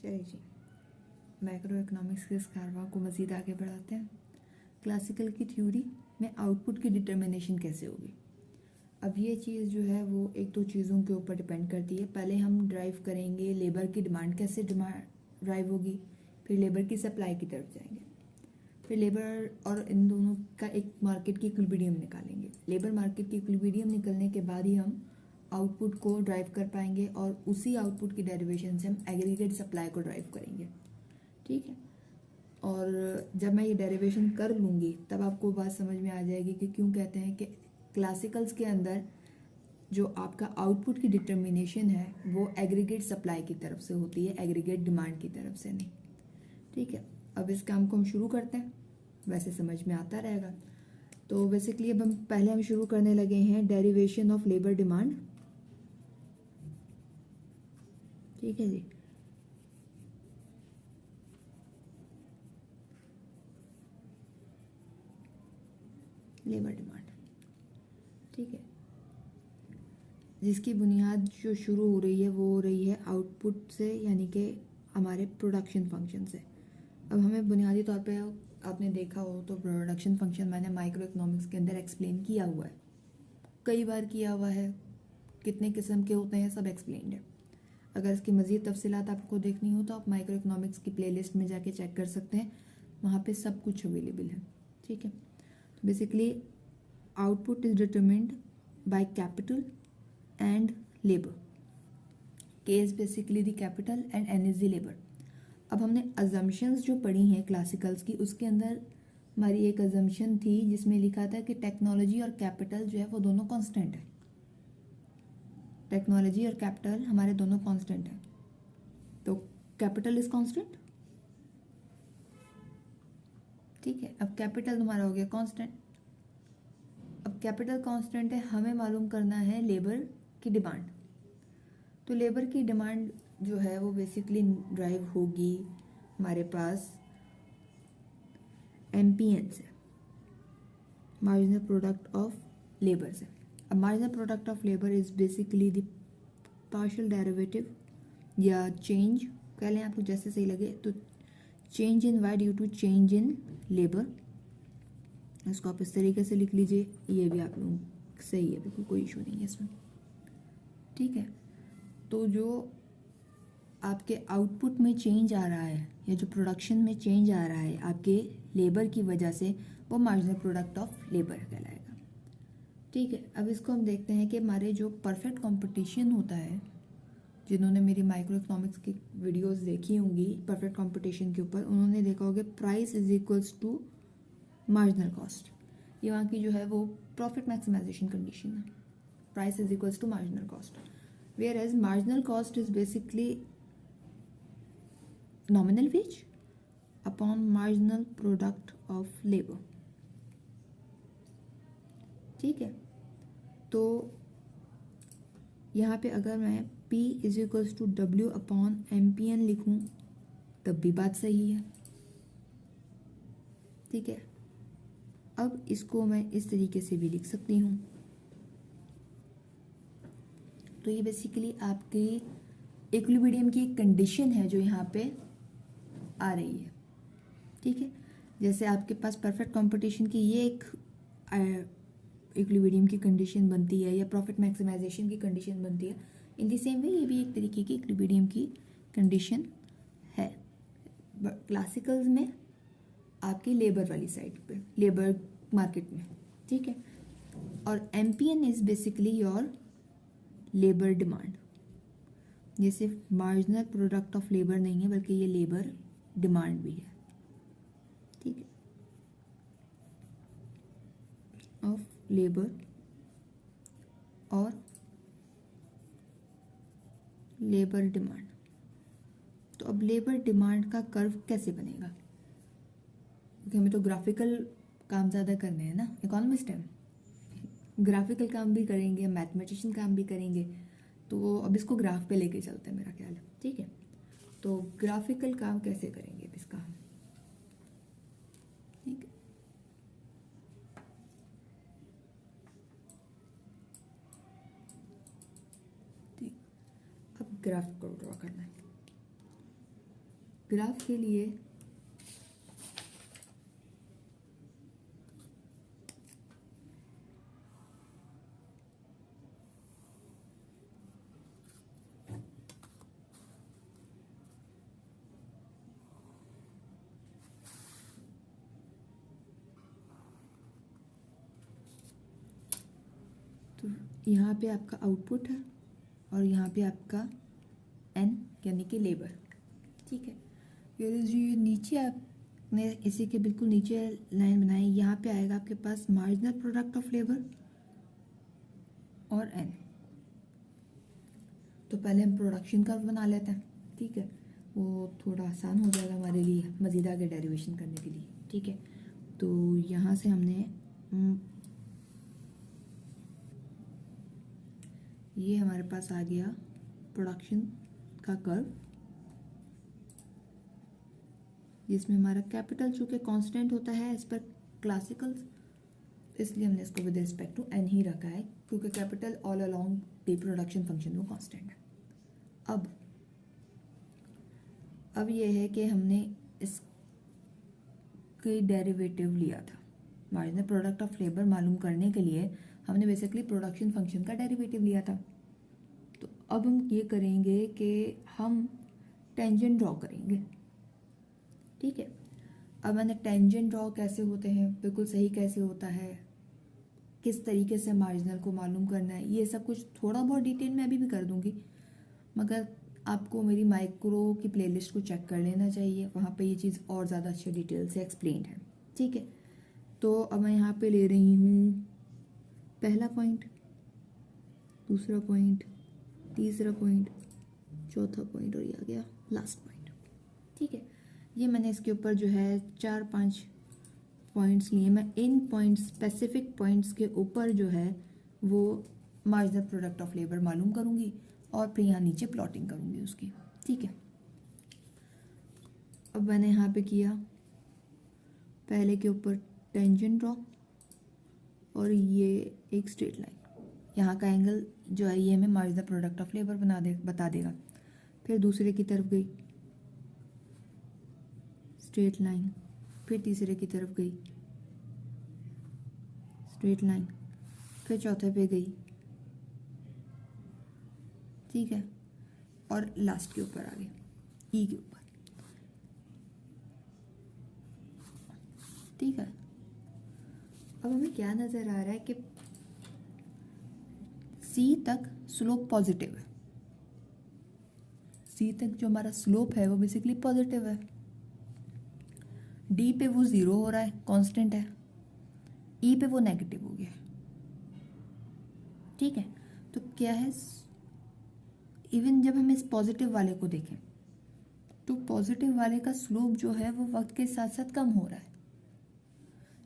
चलिए जी, macro economics के इस कारवां को मज़ीद आगे बढ़ाते हैं। क्लासिकल की थ्योरी में आउटपुट की डिटर्मिनेशन कैसे होगी। अब ये चीज़ जो है वो एक दो चीज़ों के ऊपर डिपेंड करती है। पहले हम ड्राइव करेंगे लेबर की डिमांड कैसे ड्राइव होगी, फिर लेबर की सप्लाई की तरफ जाएंगे, फिर लेबर और इन दोनों का एक मार्केट की इक्विलिब्रियम निकालेंगे। लेबर मार्केट की इक्विलिब्रियम निकलने के बाद ही हम आउटपुट को ड्राइव कर पाएंगे और उसी आउटपुट की डेरिवेशन से हम एग्रीगेट सप्लाई को ड्राइव करेंगे। ठीक है, और जब मैं ये डेरिवेशन कर लूँगी तब आपको बात समझ में आ जाएगी कि क्यों कहते हैं कि क्लासिकल्स के अंदर जो आपका आउटपुट की डिटर्मिनेशन है वो एग्रीगेट सप्लाई की तरफ से होती है, एग्रीगेट डिमांड की तरफ से नहीं। ठीक है, अब इस काम को हम शुरू करते हैं, वैसे समझ में आता रहेगा। तो बेसिकली अब हम शुरू करने लगे हैं डेरिवेशन ऑफ लेबर डिमांड। ठीक है जी, लेबर डिमांड। ठीक है, जिसकी बुनियाद जो शुरू हो रही है वो हो रही है आउटपुट से, यानी कि हमारे प्रोडक्शन फंक्शन से। अब हमें बुनियादी तौर पे आपने देखा हो तो प्रोडक्शन फंक्शन मैंने माइक्रो इकोनॉमिक्स के अंदर एक्सप्लेन किया हुआ है, कई बार किया हुआ है, कितने किस्म के होते हैं सब एक्सप्लेन्ड है। अगर इसकी मज़ीद तफसीलात आपको देखनी हो तो आप माइक्रो इकोनॉमिक्स की प्लेलिस्ट में जाके चेक कर सकते हैं, वहाँ पे सब कुछ अवेलेबल है। ठीक है, तो basically output is determined by capital and labour. K is basically the capital and N is the labour. अब हमने अजम्पशंस जो पढ़ी हैं क्लासिकल्स की, उसके अंदर हमारी एक अजम्पशन थी जिसमें लिखा था कि टेक्नोलॉजी और कैपिटल जो है वो दोनों कांस्टेंट है। टेक्नोलॉजी और कैपिटल हमारे दोनों कांस्टेंट हैं, तो कैपिटल इज कांस्टेंट। ठीक है, अब कैपिटल तुम्हारा हो गया कांस्टेंट। अब कैपिटल कांस्टेंट है, हमें मालूम करना है लेबर की डिमांड। तो लेबर की डिमांड जो है वो बेसिकली ड्राइव होगी हमारे पास एमपीएन से, मार्जिनल प्रोडक्ट ऑफ लेबर से। अब marginal product of labour is basically the partial derivative या चेंज कह लें आपको जैसे सही लगे, तो change in Y due to change in labour. इसको आप इस तरीके से लिख लीजिए, ये भी आप लोग सही है, बिल्कुल कोई इशू नहीं है इसमें। ठीक है, तो जो आपके आउटपुट में चेंज आ रहा है या जो प्रोडक्शन में चेंज आ रहा है आपके लेबर की वजह से, वो मार्जिनल प्रोडक्ट ऑफ लेबर कहलाएगा। ठीक है, अब इसको हम देखते हैं कि हमारे जो परफेक्ट कंपटीशन होता है, जिन्होंने मेरी माइक्रो इकोनॉमिक्स की वीडियोस देखी होंगी परफेक्ट कंपटीशन के ऊपर, उन्होंने देखा होगा price is equals to marginal cost. ये वहाँ की जो है वो प्रॉफिट मैक्सिमाइजेशन कंडीशन है, price is equals to marginal cost, whereas marginal cost is basically nominal wage upon marginal product of labor। ठीक है, तो यहाँ पे अगर मैं P is equals to W upon MPN लिखूँ तब भी बात सही है। ठीक है, अब इसको मैं इस तरीके से भी लिख सकती हूँ। तो ये बेसिकली आपके इक्विलिब्रियम की एक कंडीशन है जो यहाँ पे आ रही है। ठीक है, जैसे आपके पास परफेक्ट कंपटीशन की ये एक इक्विलिब्रियम की कंडीशन बनती है या प्रॉफिट मैक्सिमाइजेशन की कंडीशन बनती है, इन द सेम वे ये भी एक तरीके की इक्विलिब्रियम की कंडीशन है। क्लासिकल्स में आपकी लेबर वाली साइड पे, लेबर मार्केट में। ठीक है, और MPN is basically your labour demand. ये सिर्फ मार्जिनल प्रोडक्ट ऑफ लेबर नहीं है बल्कि ये लेबर डिमांड भी है। ठीक है, ऑफ लेबर और लेबर डिमांड। तो अब लेबर डिमांड का कर्व कैसे बनेगा, क्योंकि हमें तो ग्राफिकल काम ज़्यादा करने हैं ना, इकोनॉमिस्ट हैं, ग्राफिकल काम भी करेंगे, मैथमेटिशियन काम भी करेंगे, तो अब इसको ग्राफ पे लेके चलते हैं मेरा ख्याल है। ठीक है, तो ग्राफिकल काम कैसे करेंगे अब इसका हम। ठीक है, ठीक, अब ग्राफ को ड्रॉ करना है। ग्राफ के लिए तो यहाँ पे आपका आउटपुट है और यहाँ पे आपका एन यानी कि लेबर, ठीक है। ये जो ये नीचे आपने इसी के बिल्कुल नीचे लाइन बनाई, यहाँ पे आएगा आपके पास मार्जिनल प्रोडक्ट ऑफ लेबर और एन। तो पहले हम प्रोडक्शन कर्व बना लेते हैं, ठीक है, वो थोड़ा आसान हो जाएगा हमारे लिए मज़ीद आगे डेरिवेशन करने के लिए, ठीक है। तो यहाँ से हमने ये हमारे पास आ गया प्रोडक्शन का कर्व, जिसमें हमारा कैपिटल चूँकि कांस्टेंट होता है एज पर क्लासिकल, इसलिए हमने इसको विद रिस्पेक्ट टू एन ही रखा है, क्योंकि capital all along the production function वो कांस्टेंट है। अब ये है कि हमने इसके डेरिवेटिव लिया था, मार्जिनल प्रोडक्ट ऑफ लेबर मालूम करने के लिए हमने बेसिकली प्रोडक्शन फंक्शन का डेरिवेटिव लिया था। तो अब हम ये करेंगे कि हम टेंजेंट ड्रॉ करेंगे, ठीक है। अब मैंने टेंजेंट ड्रॉ कैसे होते हैं, बिल्कुल सही कैसे होता है, किस तरीके से मार्जिनल को मालूम करना है, ये सब कुछ थोड़ा बहुत डिटेल में अभी भी कर दूंगी, मगर आपको मेरी माइक्रो की प्लेलिस्ट को चेक कर लेना चाहिए, वहाँ पे ये चीज़ और ज़्यादा अच्छे डिटेल से एक्सप्लेन्ड है, ठीक है। तो अब मैं यहाँ पे ले रही हूँ पहला पॉइंट, दूसरा पॉइंट, तीसरा पॉइंट, चौथा पॉइंट और ये आ गया लास्ट पॉइंट, ठीक है। ये मैंने इसके ऊपर जो है 4-5 पॉइंट्स लिए। मैं इन पॉइंट्स, स्पेसिफिक पॉइंट्स के ऊपर जो है वो मार्जिनल प्रोडक्ट ऑफ लेबर मालूम करूँगी और फिर यहाँ नीचे प्लॉटिंग करूँगी उसकी, ठीक है। अब मैंने यहाँ पे किया पहले के ऊपर टेंजेंट ड्रॉ और ये एक स्ट्रेट लाइन, यहाँ का एंगल जो है ये हमें मार्जिनल प्रोडक्ट ऑफ लेबर बता देगा। फिर दूसरे की तरफ गई स्ट्रेट लाइन, फिर तीसरे की तरफ गई स्ट्रेट लाइन, फिर चौथे पे गई, ठीक है, और लास्ट के ऊपर आ गई ई के ऊपर, ठीक है। अब हमें क्या नज़र आ रहा है कि सी तक स्लोप पॉजिटिव है, सी तक जो हमारा स्लोप है वो बेसिकली पॉजिटिव है, डी पे वो ज़ीरो हो रहा है, कांस्टेंट है, ई पे वो नेगेटिव हो गया, ठीक है। तो क्या है, इवन जब हम इस पॉजिटिव वाले को देखें तो पॉजिटिव वाले का स्लोप जो है वो वक्त के साथ साथ कम हो रहा है,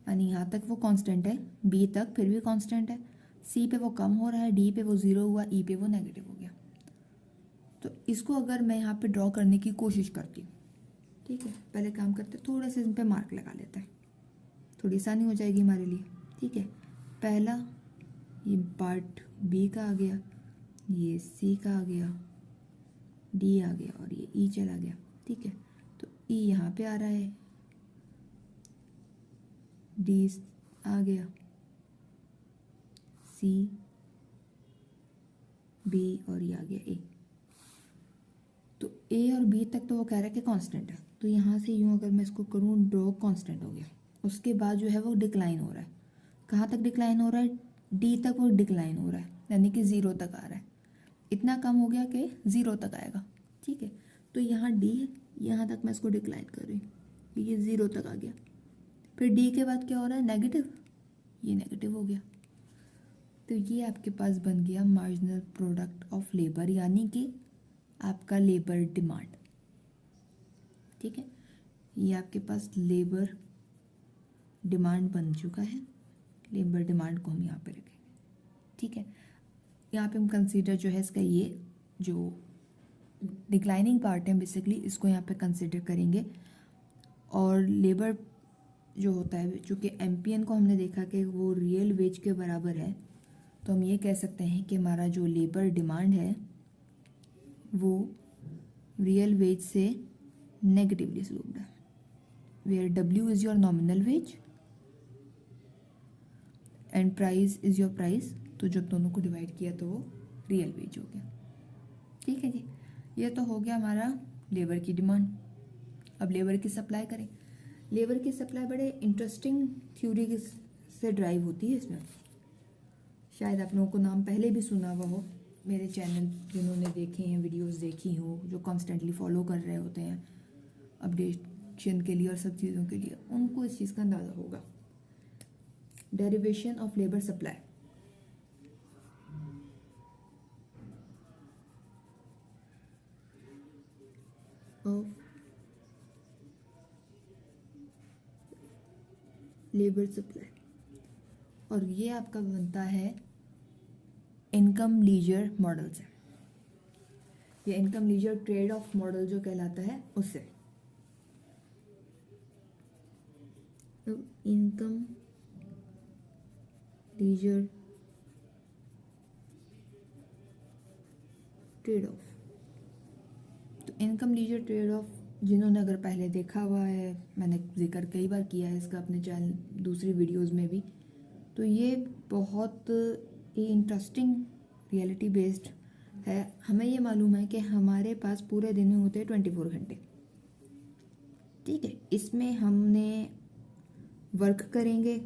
यानी यहाँ तक वो कांस्टेंट है, बी तक फिर भी कांस्टेंट है, सी पे वो कम हो रहा है, डी पे वो ज़ीरो हुआ, ई पे वो नेगेटिव हो गया। तो इसको अगर मैं यहाँ पे ड्रॉ करने की कोशिश करती हूँ, ठीक है, पहले काम करते हैं थोड़ा सा इन पे मार्क लगा लेते हैं, थोड़ी आसानी हो जाएगी हमारे लिए, ठीक है। पहला ये पार्ट बी का आ गया, ये सी का आ गया, डी आ गया और ये ई चला गया, ठीक है। तो ई यहाँ पे आ रहा है, डी आ गया, सी, बी और ये आ गया ए। तो ए और बी तक तो वो कह रहा है कि कांस्टेंट है, तो यहाँ से यूँ अगर मैं इसको करूँ ड्रॉ, कांस्टेंट हो गया। उसके बाद जो है वो डिक्लाइन हो रहा है, कहाँ तक डिक्लाइन हो रहा है, डी तक वो डिक्लाइन हो रहा है, यानी कि ज़ीरो तक आ रहा है, इतना कम हो गया कि ज़ीरो तक आएगा, ठीक है। तो यहाँ डी है, यहाँ तक मैं इसको डिक्लाइन कर रही हूँ, ये ज़ीरो तक आ गया। फिर डी के बाद क्या हो रहा है, नेगेटिव, ये नेगेटिव हो गया। तो ये आपके पास बन गया मार्जिनल प्रोडक्ट ऑफ लेबर, यानी कि आपका लेबर डिमांड, ठीक है। ये आपके पास लेबर डिमांड बन चुका है, लेबर डिमांड को हम यहाँ पे रखेंगे, ठीक है। यहाँ पे हम कंसीडर जो है इसका ये जो डिक्लाइनिंग पार्ट है बेसिकली इसको यहाँ पे कंसीडर करेंगे, और लेबर जो होता है चूँकि एमपीएन को हमने देखा कि वो रियल वेज के बराबर है, तो हम ये कह सकते हैं कि हमारा जो लेबर डिमांड है वो रियल वेज से नेगेटिवली स्लोप्ड है, where W is your nominal wage and price is your price. तो जब दोनों को डिवाइड किया तो वो रियल वेज हो गया। ठीक है जी, ये तो हो गया हमारा लेबर की डिमांड। अब लेबर की सप्लाई करें। लेबर की सप्लाई बड़े इंटरेस्टिंग थ्योरी से ड्राइव होती है। इसमें शायद आप लोगों को नाम पहले भी सुना हुआ हो, मेरे चैनल जिन्होंने देखे हैं, वीडियोस देखी हो, जो कॉन्स्टेंटली फॉलो कर रहे होते हैं अपडेशन के लिए और सब चीज़ों के लिए, उनको इस चीज़ का अंदाज़ा होगा। Derivation of labour supply. Labour supply, और ये आपका बनता है इनकम लीजर मॉडल से। ये income leisure trade off model जो कहलाता है उससे। तो इनकम लीजर ट्रेड ऑफ, तो इनकम लीजर ट्रेड ऑफ जिन्होंने अगर पहले देखा हुआ है, मैंने जिक्र कई बार किया है इसका अपने चैनल दूसरी वीडियोस में भी, तो ये बहुत ही इंटरेस्टिंग रियलिटी बेस्ड है। हमें ये मालूम है कि हमारे पास पूरे दिन में होते हैं 24 घंटे। ठीक है, इसमें हमने वर्क करेंगे,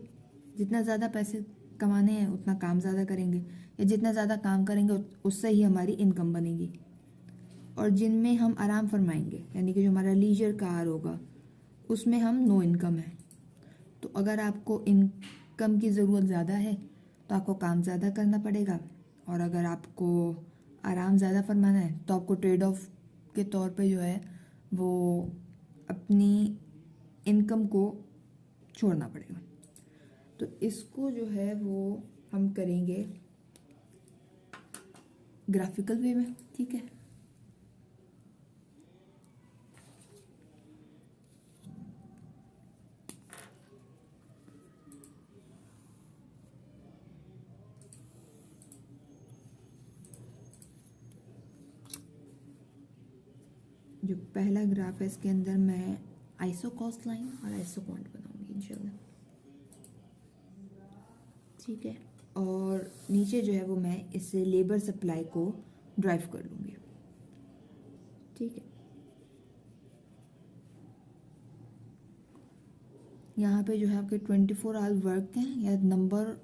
जितना ज़्यादा पैसे कमाने हैं उतना काम ज़्यादा करेंगे, या जितना ज़्यादा काम करेंगे उससे ही हमारी इनकम बनेगी। और जिनमें हम आराम फरमाएंगे, यानी कि जो हमारा लीजर का आर होगा, उसमें हम नो इनकम है। तो अगर आपको इनकम की ज़रूरत ज़्यादा है तो आपको काम ज़्यादा करना पड़ेगा, और अगर आपको आराम ज़्यादा फरमाना है तो आपको ट्रेड ऑफ के तौर पे जो है वो अपनी इनकम को छोड़ना पड़ेगा। तो इसको जो है वो हम करेंगे ग्राफिकल वे में। ठीक है, जो पहला ग्राफ है इसके अंदर मैं आइसो कॉस्ट लाइन और आइसो क्वांट बनाऊंगी इंशाल्लाह। ठीक है, और नीचे जो है वो मैं इससे लेबर सप्लाई को ड्राइव कर लूँगी। ठीक है, यहाँ पे जो है आपके 24 आवर वर्क हैं या नंबर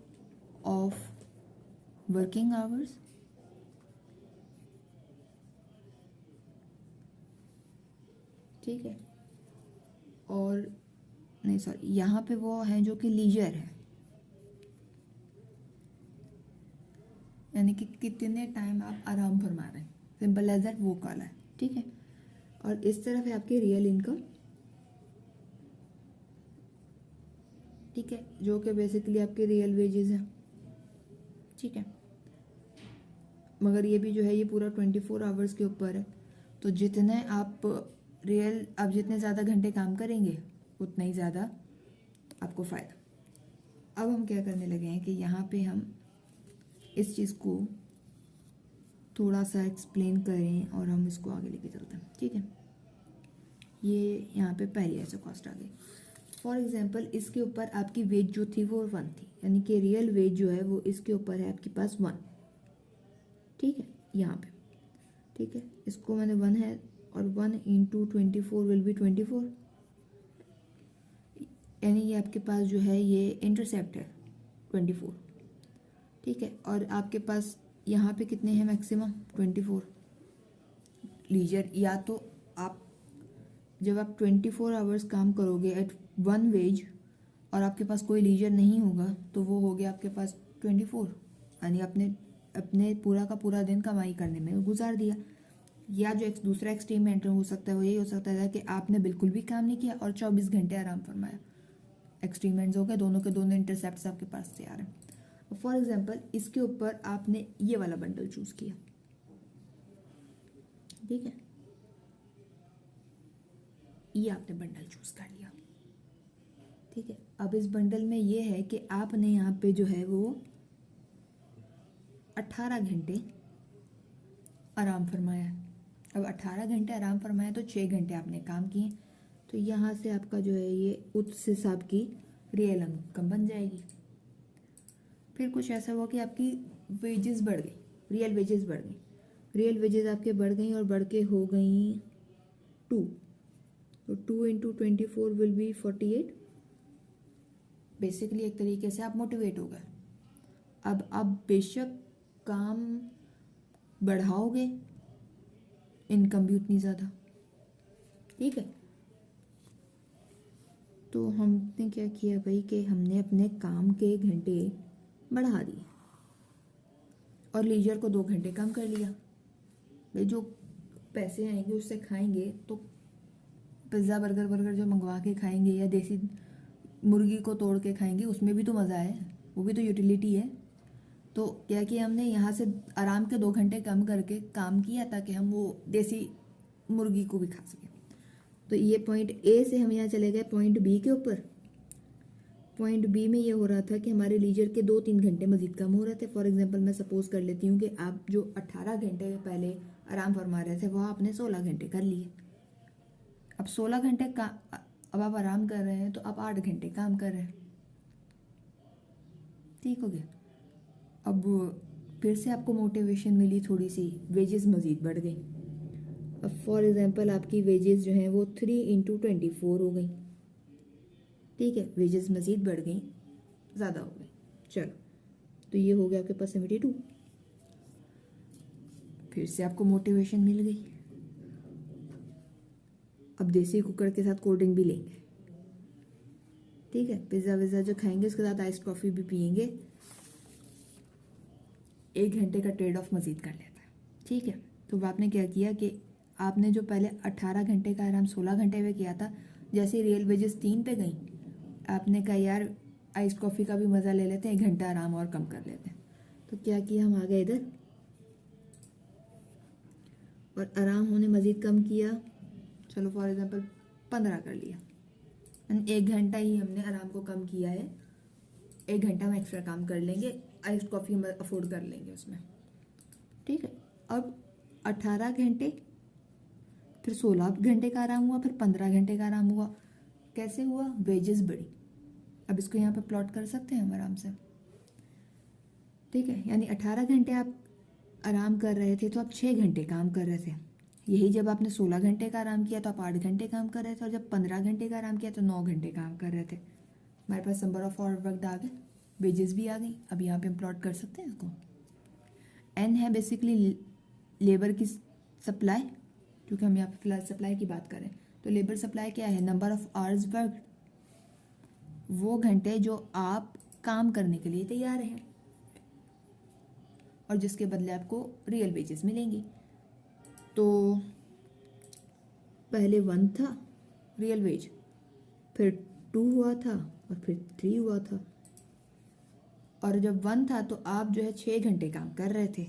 ऑफ वर्किंग आवर्स। ठीक है, और नहीं सॉरी, यहाँ पे वो हैं जो कि लीजर है, यानी कि कितने टाइम आप आराम फरमा रहे हैं, सिंपल एज दैट, वो काला है। ठीक है, और इस तरफ है आपकी रियल इनकम। ठीक है, जो कि बेसिकली आपके रियल वेजेस हैं। ठीक है, मगर ये भी जो है ये पूरा 24 आवर्स के ऊपर है। तो जितने आप जितने ज़्यादा घंटे काम करेंगे उतना ही ज़्यादा आपको फ़ायदा। अब हम क्या करने लगे हैं कि यहाँ पे हम इस चीज़ को थोड़ा सा एक्सप्लेन करें और हम इसको आगे लेके चलते हैं। ठीक है, ये यहाँ पे पहली ऐसा कॉस्ट आ गई। फॉर एग्जांपल इसके ऊपर आपकी वेज जो थी वो 1 थी, यानी कि रियल वेज जो है वो इसके ऊपर है आपके पास 1। ठीक है, यहाँ पे ठीक है, इसको मैंने 1 है, और 1 × 24 विल बी 24, यानी ये आपके पास जो है ये इंटरसेप्ट है 24। ठीक है, और आपके पास यहाँ पे कितने हैं मैक्सिमम 24 लीजर। या तो आप जब आप 24 आवर्स काम करोगे एट 1 वेज और आपके पास कोई लीजर नहीं होगा तो वो हो गया आपके पास 24, यानी अपने पूरा का पूरा दिन कमाई करने में गुजार दिया। या जो दूसरा एक्सट्रीम एंटर हो सकता है वो यही हो सकता है कि आपने बिल्कुल भी काम नहीं किया और 24 घंटे आराम फरमाया। एक्सट्रीम एंड्स हो गए, दोनों के दोनों इंटरसेप्ट्स आपके पास तैयार हैं। फॉर एग्जांपल इसके ऊपर आपने ये वाला बंडल चूज किया। ठीक है, ये आपने बंडल चूज कर लिया। ठीक है, अब इस बंडल में ये है कि आपने यहाँ पे जो है वो 18 घंटे आराम फरमाया है। अब 18 घंटे आराम फरमाया तो 6 घंटे आपने काम किए, तो यहाँ से आपका जो है ये उस हिसाब की रियल इनकम बन जाएगी। फिर कुछ ऐसा हुआ कि आपकी वेजेस बढ़ गई, रियल वेजेस बढ़ गई, रियल वेजेस आपके बढ़ गई और बढ़ के हो गई 2, तो 2 इंटू 24 विल बी 48। बेसिकली एक तरीके से आप मोटिवेट हो गए। अब आप बेशक काम बढ़ाओगे, इनकम भी उतनी ज़्यादा, ठीक है। तो हमने क्या किया भाई कि हमने अपने काम के घंटे बढ़ा दिए और लीजर को 2 घंटे कम कर लिया। भाई जो पैसे आएंगे उससे खाएंगे तो पिज़्ज़ा बर्गर वर्गर जो मंगवा के खाएंगे या देसी मुर्गी को तोड़ के खाएंगे उसमें भी तो मज़ा है, वो भी तो यूटिलिटी है। तो क्या किया हमने, यहाँ से आराम के 2 घंटे कम करके काम किया ताकि हम वो देसी मुर्गी को भी खा सकें। तो ये पॉइंट ए से हम यहाँ चले गए पॉइंट बी के ऊपर। पॉइंट बी में ये हो रहा था कि हमारे लीजर के 2-3 घंटे मजीद कम हो रहे थे। फॉर एग्जांपल मैं सपोज कर लेती हूँ कि आप जो 18 घंटे पहले आराम फरमा रहे थे वह आपने 16 घंटे कर लिए। अब 16 घंटे का अब आप आराम कर रहे हैं तो आप 8 घंटे काम कर रहे हैं, ठीक हो गया। अब फिर से आपको मोटिवेशन मिली, थोड़ी सी वेजेस मज़ीद बढ़ गई। अब फॉर एग्जांपल आपकी वेजेस जो हैं वो 3 इंटू 24 हो गई, ठीक है, वेजेस मज़ीद बढ़ गई, ज़्यादा हो गई। चलो, तो ये हो गया आपके पास 72। फिर से आपको मोटिवेशन मिल गई। अब देसी कुकर के साथ कोल्ड ड्रिंक भी लेंगे, ठीक है, पिज़्ज़ा विज़्ज़ा जो खाएंगे उसके साथ आइस कॉफ़ी भी पियेंगे। 1 घंटे का ट्रेड ऑफ मज़ीद कर लेता है, ठीक है। तो आपने क्या किया कि आपने जो पहले 18 घंटे का आराम 16 घंटे में किया था, जैसे रियल वेजेस 3 पे गई, आपने कहा यार आइस कॉफ़ी का भी मज़ा ले लेते हैं, 1 घंटा आराम और कम कर लेते हैं। तो क्या किया, हम आ गए इधर और आराम होने मज़ीद कम किया। चलो फॉर एग्जांपल 15 कर लिया, 1 घंटा ही हमने आराम को कम किया है, 1 घंटा में एक्स्ट्रा काम कर लेंगे, आइस कॉफ़ी हम अफोर्ड कर लेंगे उसमें, ठीक है। अब 18 घंटे, फिर 16 घंटे का आराम हुआ, फिर 15 घंटे का आराम हुआ। कैसे हुआ, वेजेस बढ़ी। अब इसको यहाँ पे प्लॉट कर सकते हैं हम आराम से, ठीक है। यानी 18 घंटे आप आराम कर रहे थे तो आप 6 घंटे काम कर रहे थे। यही जब आपने 16 घंटे का आराम किया तो आप 8 घंटे काम कर रहे थे, और जब 15 घंटे का आराम किया तो 9 घंटे काम कर रहे थे। हमारे पास नंबर ऑफ आवर वर्क आ गए, वेजेस भी आ गई। अब यहाँ पे हम प्लॉट कर सकते हैं इसको। एन है बेसिकली लेबर की सप्लाई, क्योंकि हम यहाँ पे फिलहाल सप्लाई की बात करें तो लेबर सप्लाई क्या है, नंबर ऑफ आवर्स वर्क, वो घंटे जो आप काम करने के लिए तैयार हैं और जिसके बदले आपको रियल वेजेस मिलेंगी। तो पहले 1 था रियल वेज, फिर 2 हुआ था और फिर 3 हुआ था। और जब 1 था तो आप जो है 6 घंटे काम कर रहे थे,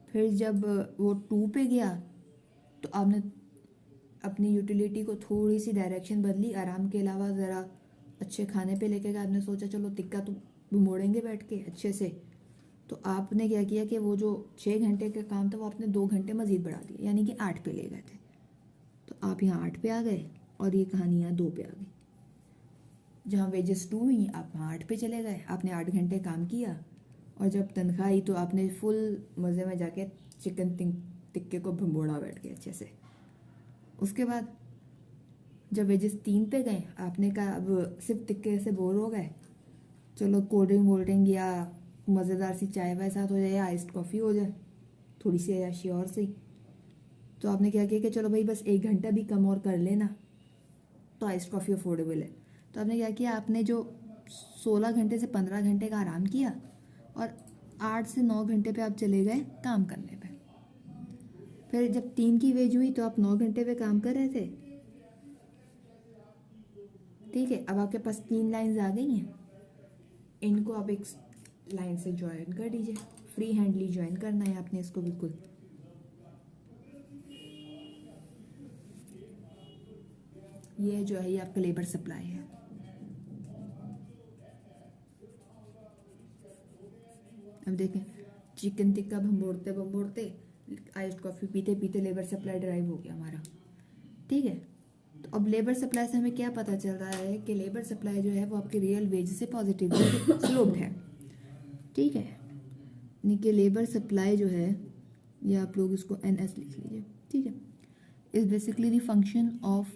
फिर जब वो 2 पे गया तो आपने अपनी यूटिलिटी को थोड़ी सी डायरेक्शन बदली, आराम के अलावा ज़रा अच्छे खाने पे लेके गया। आपने सोचा चलो टिक्का तो मोड़ेंगे बैठ के अच्छे से, तो आपने क्या किया कि वो जो 6 घंटे का काम था वो आपने 2 घंटे मज़ीद बढ़ा दिया, यानी कि 8 पे ले गए थे। तो आप यहाँ 8 पे आ गए और ये कहानी यहाँ 2 पे आ गई। जहाँ वेजेस 2 हुई आप वहाँ 8 पे चले गए, आपने 8 घंटे काम किया और जब तनख्वाह आई तो आपने फुल मज़े में जाके चिकन टिक्के को भंबोड़ा बैठ के अच्छे से। उसके बाद जब वेजेस 3 पे गए आपने कहा अब सिर्फ टिक्के से बोर हो गए, चलो कोल्ड ड्रिंक या मज़ेदार सी चाय वाय साथ हो जाए या आइस्ड कॉफ़ी हो जाए, थोड़ी सी अयाशी और सी। तो आपने क्या किया कि चलो भाई बस 1 घंटा भी कम और कर लेना, तो आइस्ड कॉफ़ी अफोर्डेबल है। तो आपने क्या किया, आपने जो 16 घंटे से 15 घंटे का आराम किया और 8 से 9 घंटे पे आप चले गए काम करने पे। फिर जब 3 की वेज हुई तो आप 9 घंटे पे काम कर रहे थे, ठीक है। अब आपके पास 3 लाइंस आ गई हैं, इनको आप एक लाइन से ज्वाइन कर दीजिए, फ्री हैंडली ज्वाइन करना है आपने इसको बिल्कुल। ये जो है ये आपका लेबर सप्लाई है। अब देखें चिकन टिक्का भंबोड़ते आइस्ड कॉफ़ी पीते पीते लेबर सप्लाई ड्राइव हो गया हमारा। ठीक है, तो अब लेबर सप्लाई से हमें क्या पता चल रहा है कि लेबर सप्लाई जो है वो आपके रियल वेज से पॉजिटिवली स्लोप्ड है। ठीक है, यानी कि लेबर सप्लाई जो है, या आप लोग इसको NS लिख लीजिए। ठीक है, is basically the function of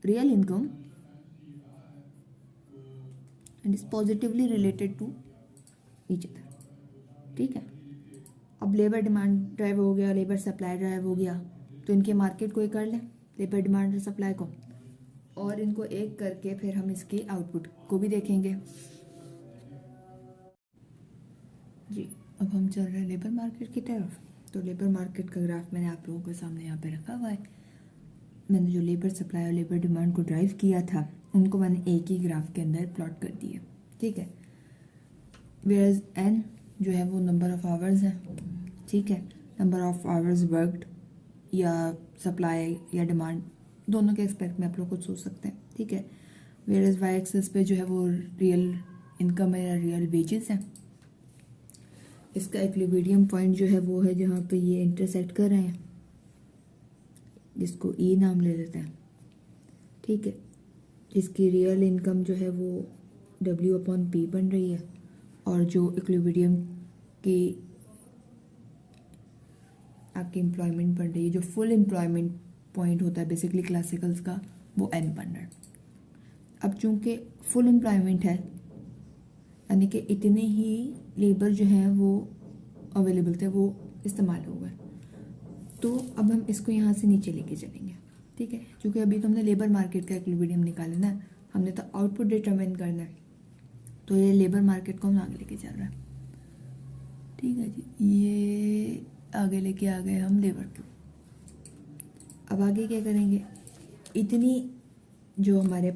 real income and is positively related to each other. ठीक है, अब लेबर डिमांड ड्राइव हो गया, लेबर सप्लाई ड्राइव हो गया, तो इनके मार्केट को एक कर लें, लेबर डिमांड और सप्लाई को, और इनको एक करके फिर हम इसकी आउटपुट को भी देखेंगे। जी, अब हम चल रहे हैं लेबर मार्केट की तरफ। तो लेबर मार्केट का ग्राफ मैंने आप लोगों के सामने यहाँ पे रखा हुआ है। मैंने जो लेबर सप्लाई और लेबर डिमांड को ड्राइव किया था उनको मैंने एक ही ग्राफ के अंदर प्लॉट कर दिया। ठीक है, वेयरएज N जो है वो नंबर ऑफ आवर्स है। ठीक है, नंबर ऑफ आवर्स वर्कड या सप्लाई या डिमांड दोनों के एस्पेक्ट में आप लोग कुछ सोच सकते हैं। ठीक है, वेयरएज Y एक्सिस पे जो है वो रियल इनकम है या रियल वेजेस है। इसका इक्विलिब्रियम पॉइंट जो है वो है जहाँ पे ये इंटरसेक्ट कर रहे हैं, जिसको E नाम ले लेते हैं। ठीक है, इसकी रियल इनकम जो है वो W/P बन रही है, और जो इक्विलिब्रियम की आपकी एम्प्लॉयमेंट बन रही है, जो फुल एम्प्लॉयमेंट पॉइंट होता है बेसिकली क्लासिकल्स का, वो N बन रहा है। अब चूंकि फुल एम्प्लॉयमेंट है, यानी कि इतने ही लेबर जो है वो अवेलेबल थे, वो इस्तेमाल हो गए, तो अब हम इसको यहाँ से नीचे लेके चलेंगे। ठीक है, क्योंकि अभी तो हमने लेबर मार्केट का इक्विलिब्रियम निकालना है, हमने तो आउटपुट डिटरमाइन करना है, तो ये लेबर मार्केट को हम आगे लेके चल रहा है। ठीक है जी, ये आगे लेके आ गए हम लेबर को। अब आगे क्या करेंगे, इतनी जो हमारे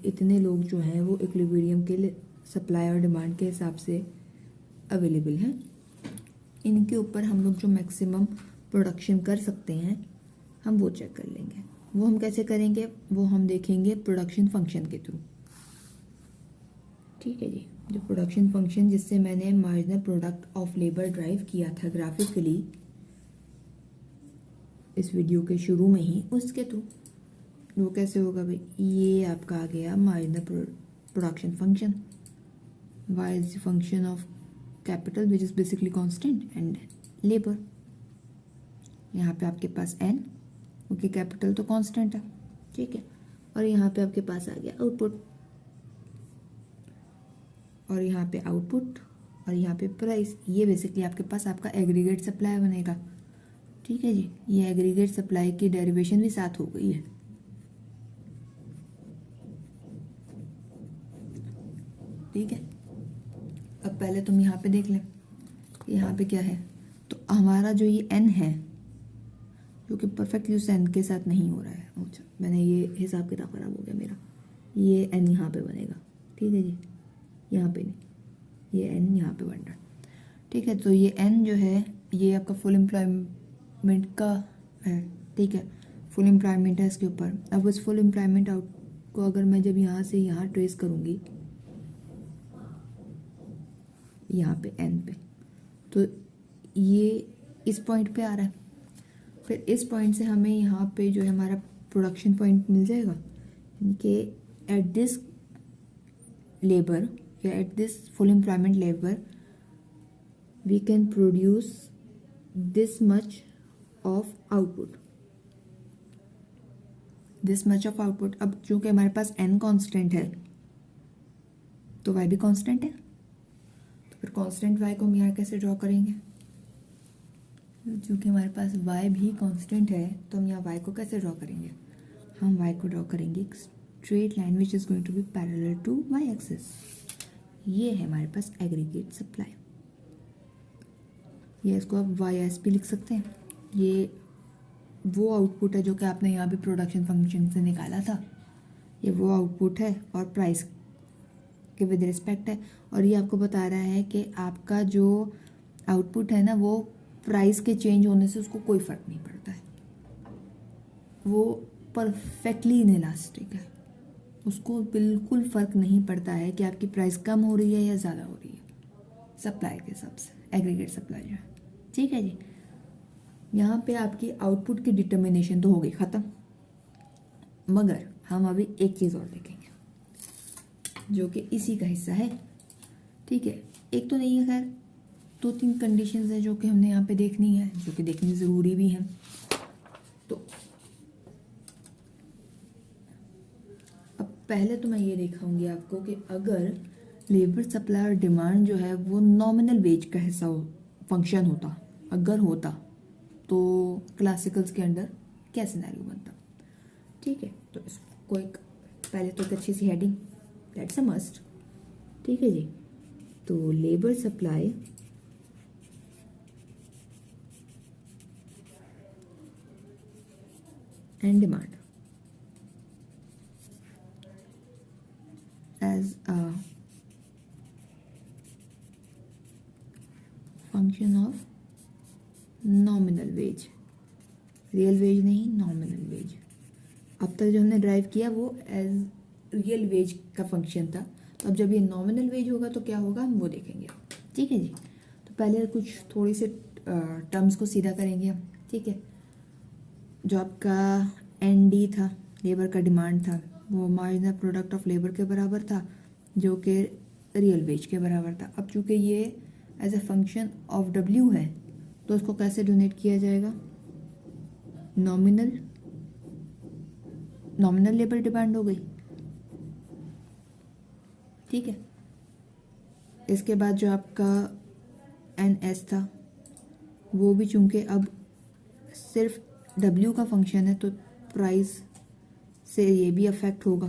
इतने लोग जो हैं वो इक्विलिब्रियम के लिए सप्लाई और डिमांड के हिसाब से अवेलेबल हैं, इनके ऊपर हम लोग जो मैक्सिमम प्रोडक्शन कर सकते हैं हम वो चेक कर लेंगे। वो हम कैसे करेंगे, वो हम देखेंगे प्रोडक्शन फंक्शन के थ्रू। ठीक है जी, जो प्रोडक्शन फंक्शन जिससे मैंने marginal product of labour drive किया था ग्राफिकली इस वीडियो के शुरू में ही, उसके थ्रू वो कैसे होगा भाई, ये आपका आ गया marginal production function. Y is the function of capital which is basically constant and labour. यहाँ पे आपके पास N, क्योंकि कैपिटल तो कांस्टेंट है। ठीक है, और यहाँ पे आपके पास आ गया आउटपुट, और यहाँ पे आउटपुट, और यहाँ पे प्राइस। ये बेसिकली आपके पास आपका एग्रीगेट सप्लाई बनेगा। ठीक है जी, ये एग्रीगेट सप्लाई की डेरिवेशन भी साथ हो गई है। ठीक है, अब पहले तुम यहाँ पे देख लें, यहाँ पे क्या है, तो हमारा जो ये N है जो कि परफेक्टली उस N के साथ नहीं हो रहा है। अच्छा, मैंने ये हिसाब किताब खराब हो गया मेरा, ये N यहाँ पे बनेगा। ठीक है जी, यहाँ पे नहीं, ये N यहाँ पे बन रहा है। ठीक है, तो ये N जो है ये आपका फुल एम्प्लॉयमेंट का है। ठीक है, फुल एम्प्लॉयमेंट है इसके ऊपर। अब उस फुल एम्प्लॉयमेंट आउट को अगर मैं जब यहाँ से यहाँ ट्रेस करूँगी, यहाँ पे N पे, तो ये इस पॉइंट पे आ रहा है। फिर इस पॉइंट से हमें यहाँ पे जो है हमारा प्रोडक्शन पॉइंट मिल जाएगा, यानी कि एट दिस लेबर या at this full employment labour we can produce this much of output, this much of output. अब चूंकि हमारे पास N कांस्टेंट है तो Y भी कांस्टेंट है, तो फिर कांस्टेंट Y को हम यहाँ कैसे ड्रॉ करेंगे, चूँकि हमारे पास Y भी कांस्टेंट है तो हम यहाँ Y को कैसे ड्रॉ करेंगे, हम Y को ड्रॉ करेंगे एक straight line which is going to be parallel to Y axis. ये है हमारे पास एग्रीगेट सप्लाई, ये इसको आप YS भी लिख सकते हैं। ये वो आउटपुट है जो कि आपने यहाँ भी प्रोडक्शन फंक्शन से निकाला था, ये वो आउटपुट है और प्राइस के विद रिस्पेक्ट है, और ये आपको बता रहा है कि आपका जो आउटपुट है ना वो प्राइस के चेंज होने से उसको कोई फ़र्क नहीं पड़ता है, वो परफेक्टली इनइलास्टिक है। उसको बिल्कुल फ़र्क नहीं पड़ता है कि आपकी प्राइस कम हो रही है या ज़्यादा हो रही है सप्लाई के हिसाब से, एग्रीगेट सप्लाई जो है। ठीक है जी, यहाँ पे आपकी आउटपुट की डिटर्मिनेशन तो हो गई ख़त्म, मगर हम अभी एक चीज़ और देखेंगे जो कि इसी का हिस्सा है। ठीक है, एक तो नहीं है, खैर 2-3 कंडीशंस हैं जो कि हमने यहाँ पे देखनी है, जो कि देखनी ज़रूरी भी है। तो अब पहले तो मैं ये दिखाऊंगी आपको कि अगर लेबर सप्लाई और डिमांड जो है वो नॉमिनल वेज का हिस्सा फंक्शन होता, अगर होता तो क्लासिकल्स के अंडर क्या सिनेरियो बनता। ठीक है, तो इसको एक पहले तो एक अच्छी सी हेडिंग, दैट्स अ मस्ट। ठीक है जी, तो labour supply and demand as a function of nominal wage, real wage नहीं, नॉमिनल वेज। अब तक जो हमने ड्राइव किया वो एज रियल वेज का फंक्शन था, तो अब जब ये नॉमिनल वेज होगा तो क्या होगा हम वो देखेंगे। ठीक है जी, तो पहले कुछ थोड़ी से टर्म्स को सीधा करेंगे हम। ठीक है, जो आपका एनडी था, लेबर का डिमांड था, वो मार्जिनल प्रोडक्ट ऑफ लेबर के बराबर था, जो कि रियल वेज के बराबर था। अब चूँकि ये as a function of W है तो उसको कैसे डोनेट किया जाएगा, नॉमिनल लेबर डिमांड हो गई। ठीक है, इसके बाद जो आपका एन एस था वो भी चूंकि अब सिर्फ डब्ल्यू का फंक्शन है तो प्राइस से ये भी अफेक्ट होगा।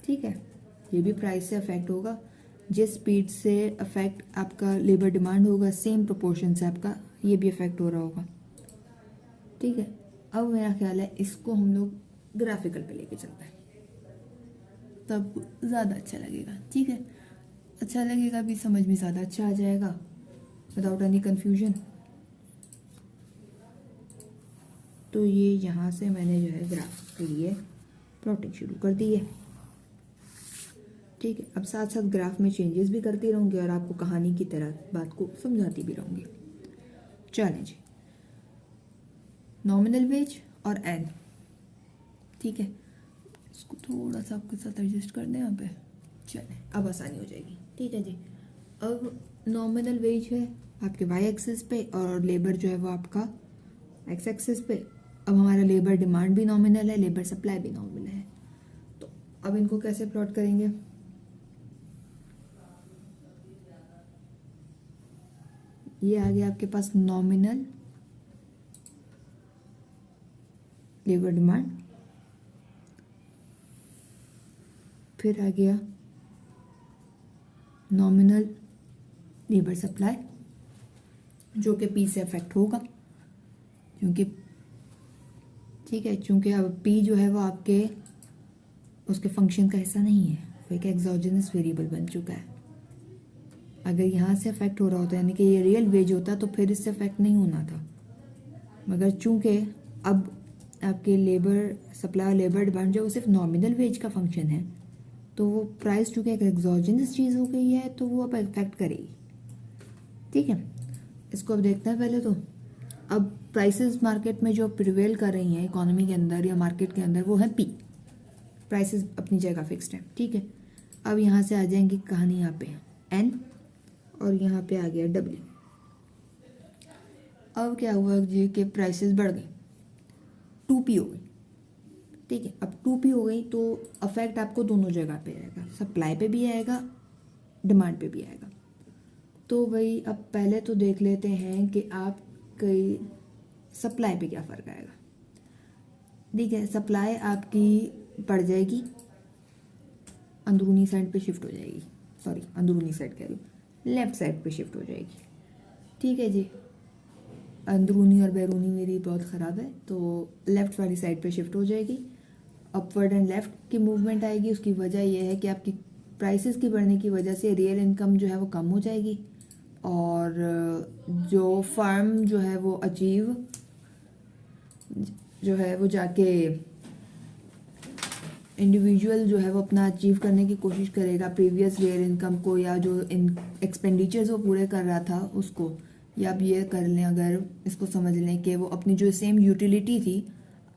ठीक है, ये भी प्राइस से अफेक्ट होगा, जिस स्पीड से अफेक्ट आपका लेबर डिमांड होगा सेम प्रोपोर्शन से आपका ये भी अफेक्ट हो रहा होगा। ठीक है, अब मेरा ख्याल है इसको हम लोग ग्राफिकल पे लेके चलते हैं तब ज़्यादा अच्छा लगेगा। ठीक है, अच्छा लगेगा भी, समझ में ज़्यादा अच्छा आ जाएगा विदाउट एनी कन्फ्यूजन। तो ये यहाँ से मैंने जो है ग्राफ के लिए प्लॉटिंग शुरू कर दी है। ठीक है, अब साथ साथ ग्राफ में चेंजेस भी करती रहूँगी और आपको कहानी की तरह बात को समझाती भी रहूँगी। चलें जी, नॉमिनल वेज और एन। ठीक है, इसको थोड़ा सा आपके साथ एडजस्ट कर दें यहाँ पे, चलें अब आसानी हो जाएगी। ठीक है जी, अब नॉमिनल वेज है आपके वाई एक्सिस पे और लेबर जो है वो आपका एक्स एक्सिस पे। अब हमारा लेबर डिमांड भी नॉमिनल है, लेबर सप्लाई भी नॉमिनल है, तो अब इनको कैसे प्लॉट करेंगे। ये आ गया आपके पास नॉमिनल लेबर डिमांड, फिर आ गया नॉमिनल लेबर सप्लाई जो कि पी से अफेक्ट होगा, क्योंकि ठीक है, चूंकि अब पी जो है वो आपके उसके फंक्शन का हिस्सा नहीं है, वो एक एक्सोजेनस वेरिएबल बन चुका है। अगर यहाँ से अफेक्ट हो रहा होता यानी कि ये रियल वेज होता तो फिर इससे अफेक्ट नहीं होना था, मगर चूंकि अब आपके लेबर सप्लाई और लेबर डिमांड जो वो सिर्फ नॉमिनल वेज का फंक्शन है तो वो प्राइस चूंकि एक एक्सोजेनस चीज़ हो गई है तो वो अब अफेक्ट करेगी। ठीक है, इसको अब देखते हैं पहले तो। अब प्राइसेस मार्केट में जो प्रिवेल कर रही हैं इकोनॉमी के अंदर या मार्केट के अंदर वो है पी, प्राइसेस अपनी जगह फिक्स्ड है। ठीक है, अब यहाँ से आ जाएंगी कहानी यहाँ पे एन और यहाँ पे आ गया डब्ल्यू। अब क्या हुआ जी कि प्राइसेस बढ़ गई, 2P हो गई। ठीक है, अब 2P हो गई तो अफेक्ट आपको दोनों जगह पे आएगा, सप्लाई पे भी आएगा, डिमांड पे भी आएगा। तो भाई अब पहले तो देख लेते हैं कि आप कई सप्लाई पे क्या फ़र्क आएगा। ठीक है, सप्लाई आपकी बढ़ जाएगी, अंदरूनी साइड पे शिफ्ट हो जाएगी, सॉरी अंदरूनी साइड कह रही हूँ, लेफ़्ट साइड पे शिफ्ट हो जाएगी। ठीक है जी, अंदरूनी और बैरूनी मेरी बहुत ख़राब है, तो लेफ़्ट वाली साइड पे शिफ्ट हो जाएगी। अपवर्ड एंड लेफ़्ट की मूवमेंट आएगी, उसकी वजह यह है कि आपकी प्राइसेस की बढ़ने की वजह से रियल इनकम जो है वो कम हो जाएगी और जो फर्म जो है वो अचीव जो है वो जाके इंडिविजुअल जो है वो अपना अचीव करने की कोशिश करेगा प्रीवियस ईयर इनकम को, या जो इन एक्सपेंडिचर्स वो पूरे कर रहा था उसको, या आप ये कर लें, अगर इसको समझ लें कि वो अपनी जो सेम यूटिलिटी थी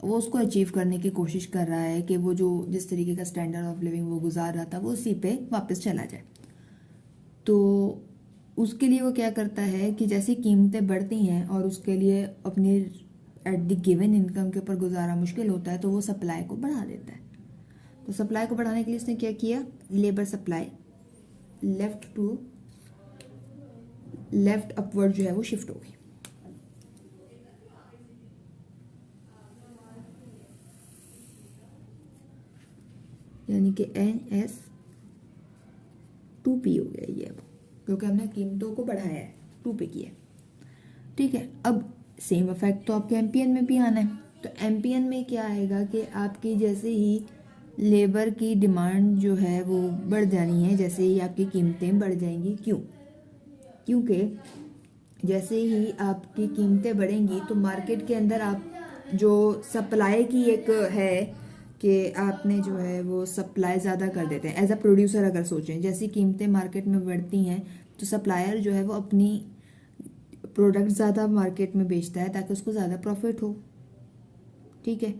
वो उसको अचीव करने की कोशिश कर रहा है, कि वो जो जिस तरीके का स्टैंडर्ड ऑफ लिविंग वो गुजार रहा था वो उसी पे वापस चला जाए। तो उसके लिए वो क्या करता है कि जैसे कीमतें बढ़ती हैं और उसके लिए अपनी एट द गिवन इनकम के ऊपर गुजारा मुश्किल होता है, तो वो सप्लाई को बढ़ा देता है। तो सप्लाई को बढ़ाने के लिए इसने क्या किया, लेबर सप्लाई लेफ्ट अपवर्ड जो है वो शिफ्ट हो गई। यानी कि NS2P हो गया ये, अब क्योंकि हमने कीमतों को बढ़ाया है, 2P किया। ठीक है, अब सेम इफेक्ट तो आपके एमपीएन में भी आना है। तो एमपीएन में क्या आएगा कि आपकी जैसे ही लेबर की डिमांड जो है वो बढ़ जानी है, जैसे ही आपकी कीमतें बढ़ जाएंगी। क्योंकि जैसे ही आपकी कीमतें बढ़ेंगी तो मार्केट के अंदर आप जो सप्लाई की एक है कि आपने जो है वो सप्लाई ज़्यादा कर देते हैं। एज अ प्रोड्यूसर अगर सोचें, जैसी कीमतें मार्केट में बढ़ती हैं तो सप्लायर जो है वो अपनी प्रोडक्ट ज़्यादा मार्केट में बेचता है ताकि उसको ज़्यादा प्रॉफिट हो। ठीक है,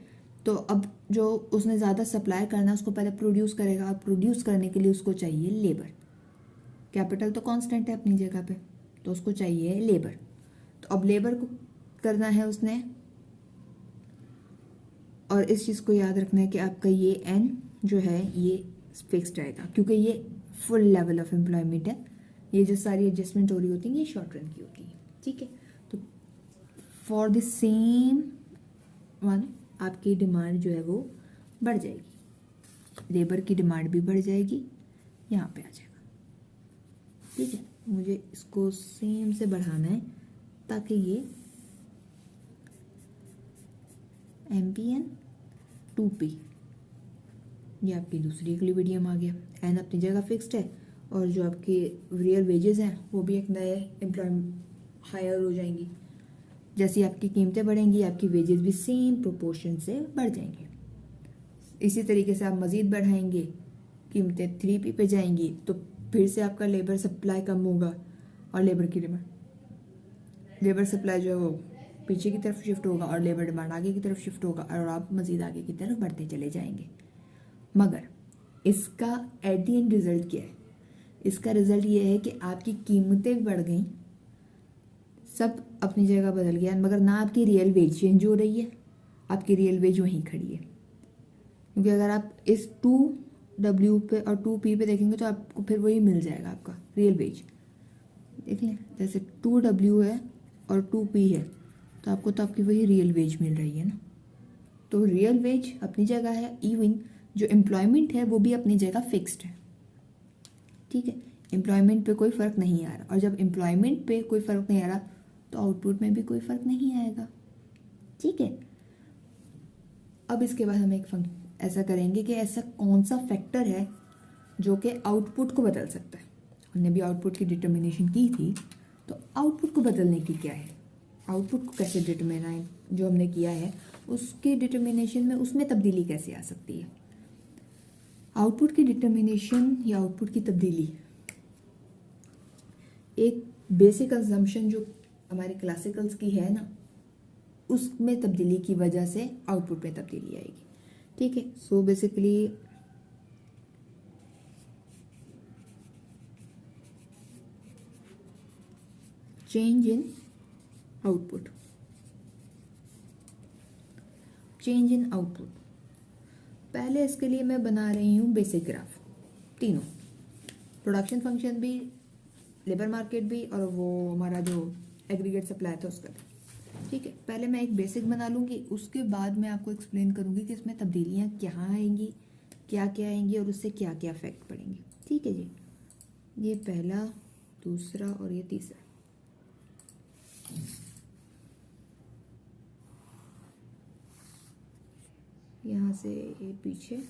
तो अब जो उसने ज़्यादा सप्लाई करना है उसको पहले प्रोड्यूस करेगा, और प्रोड्यूस करने के लिए उसको चाहिए लेबर। कैपिटल तो कांस्टेंट है अपनी जगह पे, तो उसको चाहिए लेबर। तो अब लेबर को करना है उसने, और इस चीज़ को याद रखना है कि आपका ये एन जो है ये फिक्स्ड रहेगा, क्योंकि ये फुल लेवल ऑफ एम्प्लॉयमेंट है। ये जो सारी एडजस्टमेंट हो रही होती है ये शॉर्ट रन की होती है। ठीक है, तो फॉर द सेम वन आपकी डिमांड जो है वो बढ़ जाएगी, लेबर की डिमांड भी बढ़ जाएगी, यहाँ पे आ जाएगा। ठीक है, मुझे इसको सेम से बढ़ाना है ताकि ये एमपीएन 2P, ये आपकी दूसरी इक्विलिब्रियम आ गया। एन अपनी जगह फिक्स्ड है, और जो आपके रियल वेजेस हैं वो भी एक नए एम्प्लॉयमेंट हायर हो जाएंगी। जैसी आपकी कीमतें बढ़ेंगी आपकी वेजेस भी सेम प्रोपोर्शन से बढ़ जाएंगे। इसी तरीके से आप मज़ीद बढ़ाएंगे, कीमतें 3P पे जाएंगी, तो फिर से आपका लेबर सप्लाई कम होगा और लेबर की डिमांड, लेबर सप्लाई जो है वो पीछे की तरफ शिफ्ट होगा और लेबर डिमांड आगे की तरफ शिफ्ट होगा, और आप मज़ीद आगे की तरफ बढ़ते चले जाएंगे। मगर इसका एट दी एंड रिजल्ट क्या है? इसका रिजल्ट ये है कि आपकी कीमतें बढ़ गई, सब अपनी जगह बदल गया, मगर ना आपकी रियल वेज चेंज हो रही है, आपकी रियल वेज वहीं खड़ी है। क्योंकि अगर आप इस 2W पे और 2P पे देखेंगे तो आपको फिर वही मिल जाएगा आपका रियल वेज। देख लें, जैसे 2W है और 2P है, तो आपको तो आपकी वही रियल वेज मिल रही है ना। तो रियल वेज अपनी जगह है, इवन जो एम्प्लॉयमेंट है वो भी अपनी जगह फिक्स्ड है। ठीक है, एम्प्लॉयमेंट पे कोई फ़र्क नहीं आ रहा, और जब एम्प्लॉयमेंट पे कोई फ़र्क नहीं आ रहा तो आउटपुट में भी कोई फ़र्क नहीं आएगा। ठीक है, अब इसके बाद हम एक ऐसा करेंगे कि ऐसा कौन सा फैक्टर है जो कि आउटपुट को बदल सकता है। हमने भी आउटपुट की डिटर्मिनेशन की थी, तो आउटपुट को बदलने की क्या है, आउटपुट को कैसे डिटर्मिनाइन जो हमने किया है उसके डिटर्मिनेशन में उसमें तब्दीली कैसे आ सकती है। आउटपुट की डिटर्मिनेशन या आउटपुट की तब्दीली एक बेसिक अजम्पशन जो हमारे क्लासिकल्स की है ना, उसमें तब्दीली की वजह से आउटपुट में तब्दीली आएगी। ठीक है, so basically change in output, change in output. पहले इसके लिए मैं बना रही हूँ बेसिक ग्राफ, तीनों, प्रोडक्शन फंक्शन भी, लेबर मार्केट भी, और वो हमारा जो एग्रीगेट सप्लाई था उसका भी। ठीक है, पहले मैं एक बेसिक बना लूँगी, उसके बाद मैं आपको एक्सप्लेन करूँगी कि इसमें तब्दीलियाँ क्या आएंगी, क्या क्या आएंगी, और उससे क्या क्या इफेक्ट पड़ेंगे। ठीक है जी, ये पहला, दूसरा और ये तीसरा। यहाँ से ये पीछे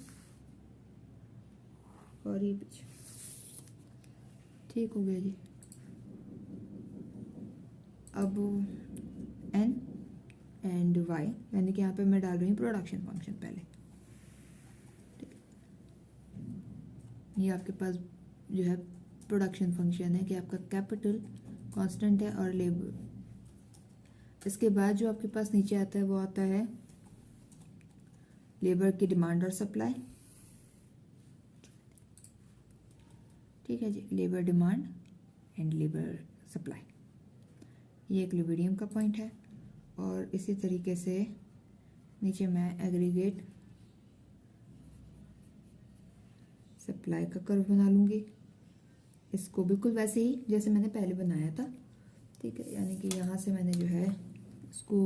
और ये पीछे। ठीक हो गया जी। अब n एंड y, यानी कि यहाँ पे मैं डाल रही हूँ प्रोडक्शन फंक्शन पहले। ये आपके पास जो है प्रोडक्शन फंक्शन है कि आपका कैपिटल कांस्टेंट है और लेबर। इसके बाद जो आपके पास नीचे आता है वो आता है लेबर की डिमांड और सप्लाई। ठीक है जी, labour demand and labour supply, ये इक्विलिब्रियम का पॉइंट है। और इसी तरीके से नीचे मैं एग्रीगेट सप्लाई का कर्व बना लूँगी, इसको बिल्कुल वैसे ही जैसे मैंने पहले बनाया था। ठीक है, यानी कि यहाँ से मैंने जो है इसको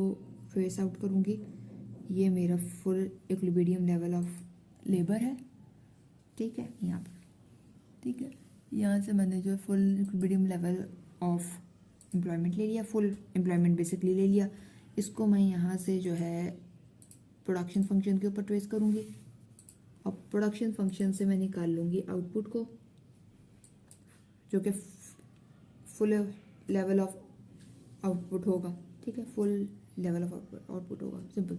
ट्रेस आउट करूँगी। ये मेरा full equilibrium level of labour है। ठीक है, यहाँ पर ठीक है, यहाँ से मैंने जो है full equilibrium level of employment ले लिया, फुल एम्प्लॉयमेंट बेसिकली ले लिया। इसको मैं यहाँ से जो है प्रोडक्शन फंक्शन के ऊपर ट्रेस करूँगी और प्रोडक्शन फंक्शन से मैं निकाल लूँगी आउटपुट को, जो कि फुल लेवल ऑफ आउटपुट होगा। ठीक है, फुल लेवल ऑफ आउटपुट होगा, सिंपल।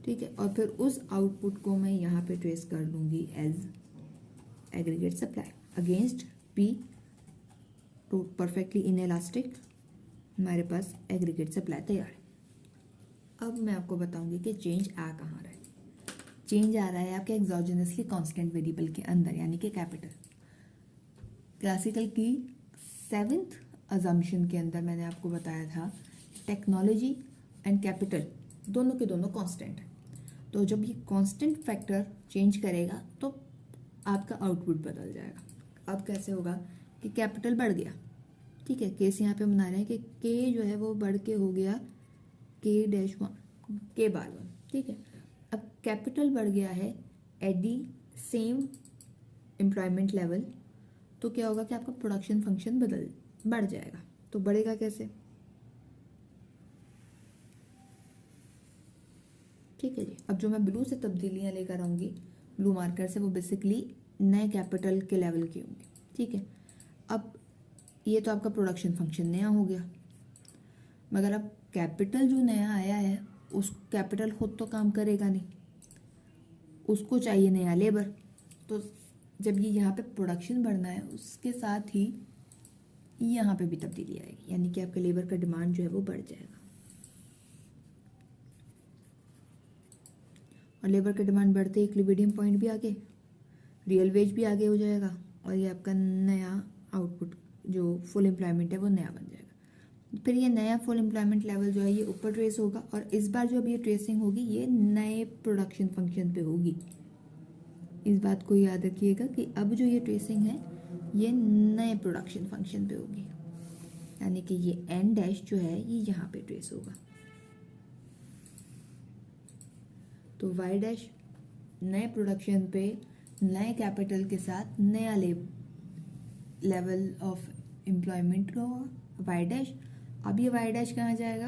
ठीक है, और फिर उस आउटपुट को मैं यहाँ पे ट्रेस कर लूँगी as aggregate supply against P to perfectly inelastic. हमारे पास एग्रीगेट सप्लाई तैयार है। अब मैं आपको बताऊंगी कि चेंज आ कहाँ रहा है। चेंज आ रहा है आपके एक्सोजेनसली कांस्टेंट वेरिएबल के अंदर, यानी कि कैपिटल। क्लासिकल की 7th अजम्पशन के अंदर मैंने आपको बताया था टेक्नोलॉजी एंड कैपिटल दोनों के दोनों कांस्टेंट है। तो जब ये कांस्टेंट फैक्टर चेंज करेगा तो आपका आउटपुट बदल जाएगा। अब कैसे होगा कि कैपिटल बढ़ गया। ठीक है, केस यहाँ पे बना रहे हैं कि के जो है वो बढ़ के हो गया K-1 K/1। ठीक है, अब कैपिटल बढ़ गया है at the same employment level, तो क्या होगा कि आपका प्रोडक्शन फंक्शन बढ़ जाएगा। तो बढ़ेगा कैसे? ठीक है जी, अब जो मैं ब्लू से तब्दीलियाँ लेकर आऊँगी ब्लू मार्कर से, वो बेसिकली नए कैपिटल के लेवल की होंगी। ठीक है, अब ये तो आपका प्रोडक्शन फंक्शन नया हो गया, मगर अब कैपिटल जो नया आया है उस कैपिटल खुद तो काम करेगा नहीं, उसको चाहिए नया लेबर। तो जब ये यहाँ पे प्रोडक्शन बढ़ना है उसके साथ ही यहाँ पे भी तब्दीली आएगी, यानी कि आपके लेबर का डिमांड जो है वो बढ़ जाएगा और लेबर का डिमांड बढ़ते इक्विलिब्रियम पॉइंट भी आगे, रियल वेज भी आगे हो जाएगा और ये आपका नया आउटपुट जो फुल एम्प्लॉयमेंट है वो नया बन जाएगा। फिर ये नया फुल एम्प्लॉयमेंट लेवल जो है ये ऊपर ट्रेस होगा और इस बार जो अब ये ट्रेसिंग होगी ये नए प्रोडक्शन फंक्शन पे होगी। इस बात को याद रखिएगा कि अब जो ये ट्रेसिंग है ये नए प्रोडक्शन फंक्शन पे होगी, यानी कि ये एन डैश जो है ये यहाँ पे ट्रेस होगा। तो वाई डैश नए प्रोडक्शन पे नए कैपिटल के साथ नया लेवल ऑफ एम्प्लॉयमेंट का होगा वाई डैश। अब ये वाई डैश कहाँ जाएगा?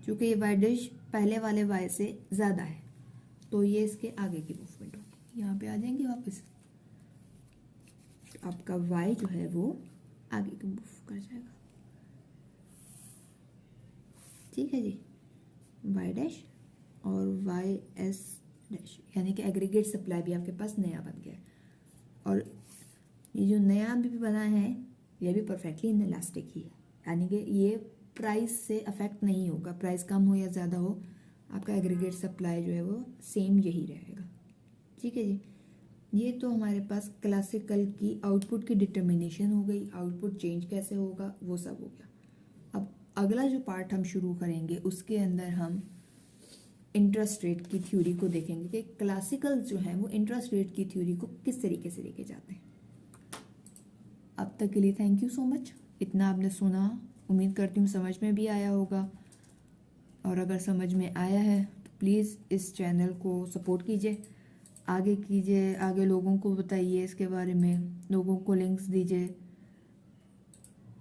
क्योंकि ये वाई डैश पहले वाले वाई से ज़्यादा है तो ये इसके आगे की मूवमेंट होगी, यहाँ पे आ जाएंगे वापस। आपका वाई जो है वो आगे की मूव कर जाएगा। ठीक है जी, वाई डैश और वाई एस डैश, यानी कि एग्रीगेट सप्लाई भी आपके पास नया बन गया है। और ये जो नया भी बना है ये भी परफेक्टली इनइलास्टिक ही है, यानी कि ये प्राइस से अफेक्ट नहीं होगा। प्राइस कम हो या ज़्यादा हो आपका एग्रीगेट सप्लाई जो है वो सेम यही रहेगा। ठीक है जी, ये तो हमारे पास क्लासिकल की आउटपुट की डिटर्मिनेशन हो गई, आउटपुट चेंज कैसे होगा वो सब हो गया। अब अगला जो पार्ट हम शुरू करेंगे उसके अंदर हम इंटरेस्ट रेट की थ्योरी को देखेंगे कि क्लासिकल जो है वो इंटरेस्ट रेट की थ्योरी को किस तरीके से लेके जाते हैं। अब तक के लिए थैंक यू सो मच, इतना आपने सुना, उम्मीद करती हूँ समझ में भी आया होगा। और अगर समझ में आया है तो प्लीज़ इस चैनल को सपोर्ट कीजिए, आगे कीजिए, आगे लोगों को बताइए इसके बारे में, लोगों को लिंक्स दीजिए,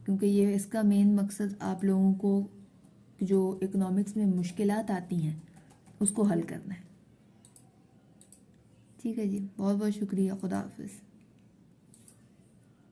क्योंकि ये इसका मेन मकसद आप लोगों को जो इकोनॉमिक्स में मुश्किलात आती हैं उसको हल करना है। ठीक है जी, बहुत बहुत शुक्रिया, खुदा हाफिज़।